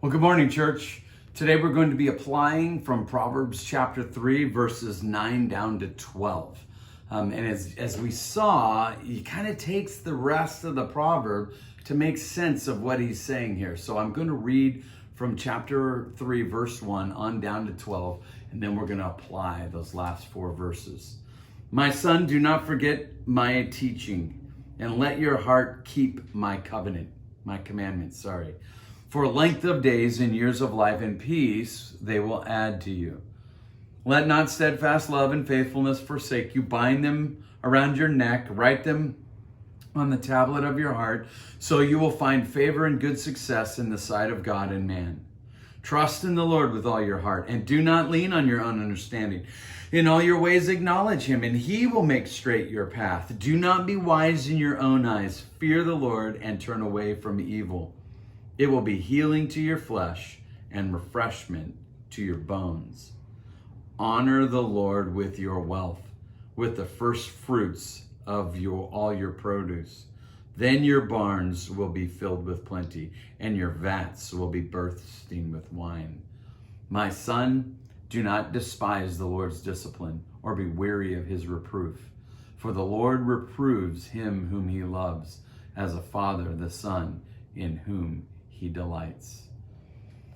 Well, good morning, church. Today we're going to be applying from Proverbs chapter 3, verses 9 down to 12. And as we saw, he kind of takes the rest of the proverb to make sense of what he's saying here. So I'm going to read from chapter 3, verse 1 on down to 12, and then we're going to apply those last four verses. My son, do not forget my teaching, and let your heart keep my commandments. For length of days and years of life and peace they will add to you. Let not steadfast love and faithfulness forsake you. Bind them around your neck, write them on the tablet of your heart, so you will find favor and good success in the sight of God and man. Trust in the Lord with all your heart, and do not lean on your own understanding. In all your ways acknowledge him, and he will make straight your path. Do not be wise in your own eyes. Fear the Lord and turn away from evil. It will be healing to your flesh and refreshment to your bones. Honor the Lord with your wealth, with the first fruits of all your produce. Then your barns will be filled with plenty, and your vats will be bursting with wine. My son, do not despise the Lord's discipline, or be weary of his reproof. For the Lord reproves him whom he loves, as a father the son in whom he delights.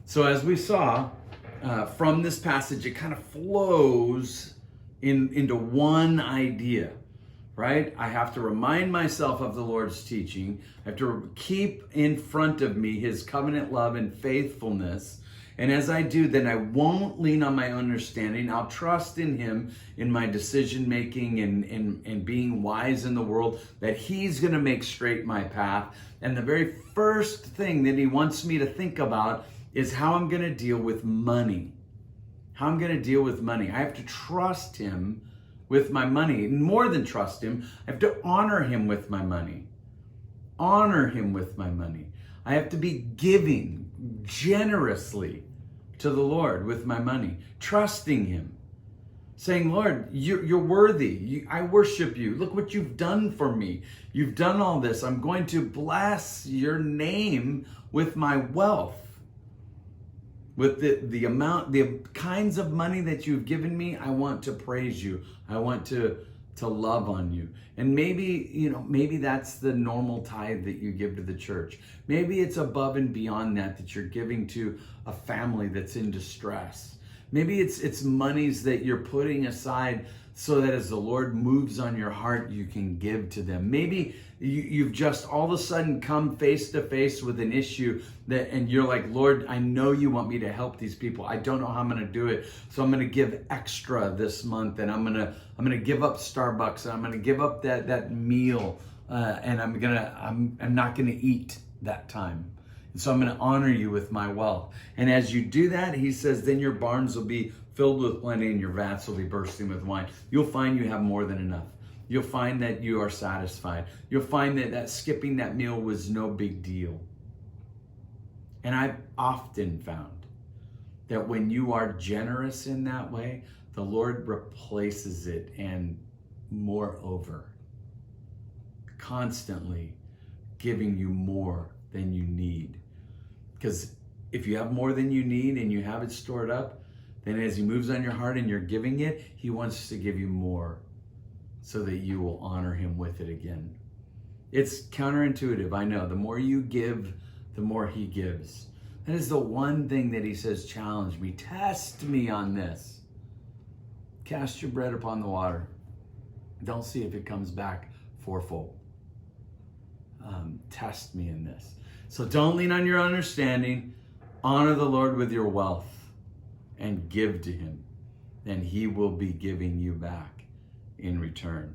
So as we saw from this passage, it kind of flows into one idea, right? I have to remind myself of the Lord's teaching. I have to keep in front of me his covenant love and faithfulness. And as I do, then I won't lean on my understanding. I'll trust in him in my decision making and being wise in the world, that he's going to make straight my path. And the very first thing that he wants me to think about is how I'm going to deal with money. How I'm going to deal with money. I have to trust him with my money. And more than trust him, I have to honor him with my money. Honor him with my money. I have to be giving generously to the Lord with my money, trusting him, saying, Lord, you're worthy. I worship you. Look what you've done for me. You've done all this. I'm going to bless your name with my wealth, with the kinds of money that you've given me. I want to praise you. I want to love on you. And maybe that's the normal tithe that you give to the church. Maybe it's above and beyond that you're giving to a family that's in distress. Maybe it's monies that you're putting aside so that as the Lord moves on your heart, you can give to them. Maybe you've just all of a sudden come face to face with an issue and you're like, Lord, I know you want me to help these people. I don't know how I'm going to do it. So I'm going to give extra this month, and I'm going to give up Starbucks, and I'm going to give up that meal, and I'm not going to eat that time. And so I'm going to honor you with my wealth. And as you do that, he says, then your barns will be filled with plenty and your vats will be bursting with wine. You'll find you have more than enough. You'll find that you are satisfied. You'll find that skipping that meal was no big deal. And I've often found that when you are generous in that way, the Lord replaces it and moreover, constantly giving you more than you need. Because if you have more than you need and you have it stored up, then as he moves on your heart and you're giving it, he wants to give you more so that you will honor him with it again. It's counterintuitive, I know. The more you give, the more he gives. That is the one thing that he says, challenge me, test me on this. Cast your bread upon the water. Don't see if it comes back fourfold. Test me in this. So don't lean on your understanding. Honor the Lord with your wealth and give to him. And he will be giving you back in return.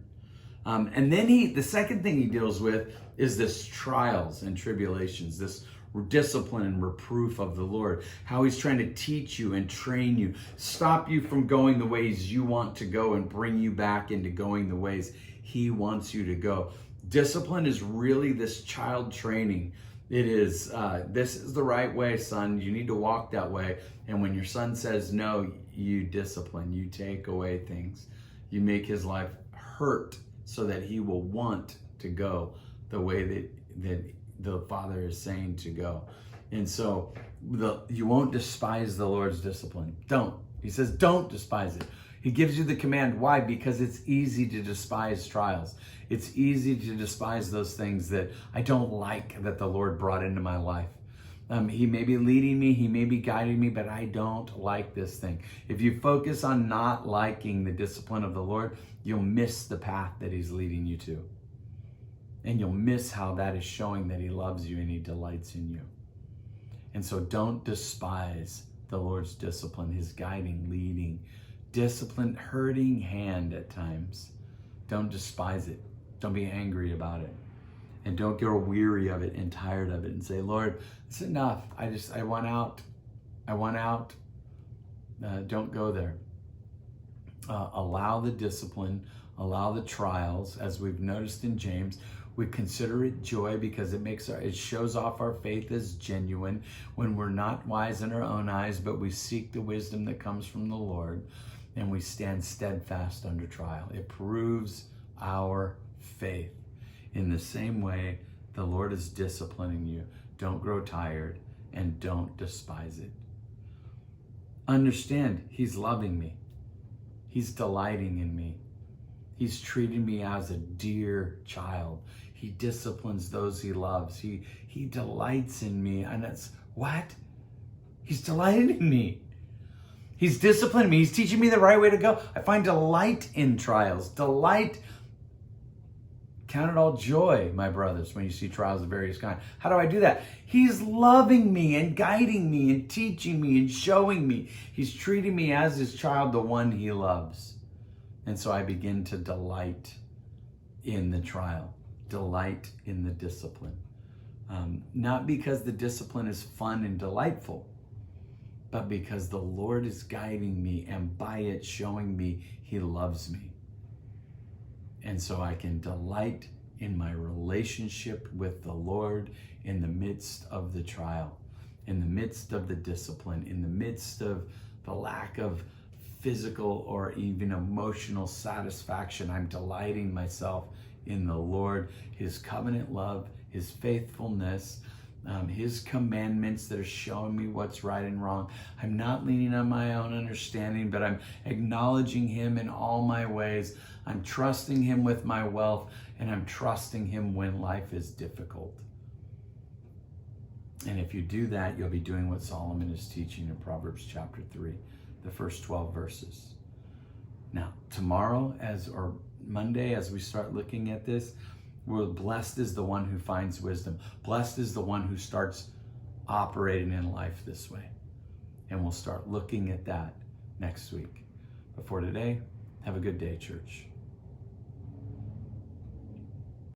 And then the second thing he deals with is this trials and tribulations, this discipline and reproof of the Lord, how he's trying to teach you and train you, stop you from going the ways you want to go and bring you back into going the ways he wants you to go. Discipline is really this child training. It is, this is the right way, son. You need to walk that way. And when your son says no, you discipline, you take away things. You make his life hurt so that he will want to go the way that the Father is saying to go. And so you won't despise the Lord's discipline. Don't. He says, don't despise it. He gives you the command. Why? Because it's easy to despise trials. It's easy to despise those things that I don't like that the Lord brought into my life. He may be leading me, he may be guiding me, but I don't like this thing. If you focus on not liking the discipline of the Lord, you'll miss the path that he's leading you to. And you'll miss how that is showing that he loves you and he delights in you. And so don't despise the Lord's discipline, his guiding, leading, discipline, hurting hand at times. Don't despise it. Don't be angry about it. And don't grow weary of it and tired of it and say, Lord, it's enough. I want out. I want out. Don't go there. Allow the discipline, allow the trials, as we've noticed in James. We consider it joy because it shows off our faith as genuine when we're not wise in our own eyes, but we seek the wisdom that comes from the Lord, and we stand steadfast under trial. It proves our faith. In the same way, the Lord is disciplining you. Don't grow tired and don't despise it. Understand, he's loving me. He's delighting in me. He's treating me as a dear child. He disciplines those he loves. He delights in me. And it's what? He's delighting in me. He's disciplining me. He's teaching me the right way to go. I find delight in trials. Delight. Count it all joy, my brothers, when you see trials of various kinds. How do I do that? He's loving me and guiding me and teaching me and showing me. He's treating me as his child, the one he loves. And so I begin to delight in the trial, delight in the discipline. Not because the discipline is fun and delightful, but because the Lord is guiding me and by it showing me he loves me. And so I can delight in my relationship with the Lord in the midst of the trial, in the midst of the discipline, in the midst of the lack of physical or even emotional satisfaction. I'm delighting myself in the Lord, his covenant love, his faithfulness, his commandments that are showing me what's right and wrong. I'm not leaning on my own understanding, but I'm acknowledging him in all my ways. I'm trusting him with my wealth, and I'm trusting him when life is difficult. And if you do that, you'll be doing what Solomon is teaching in Proverbs chapter 3, the first 12 verses. Now, tomorrow or Monday, as we start looking at this, we're blessed is the one who finds wisdom. Blessed is the one who starts operating in life this way. And we'll start looking at that next week. But for today, have a good day, church.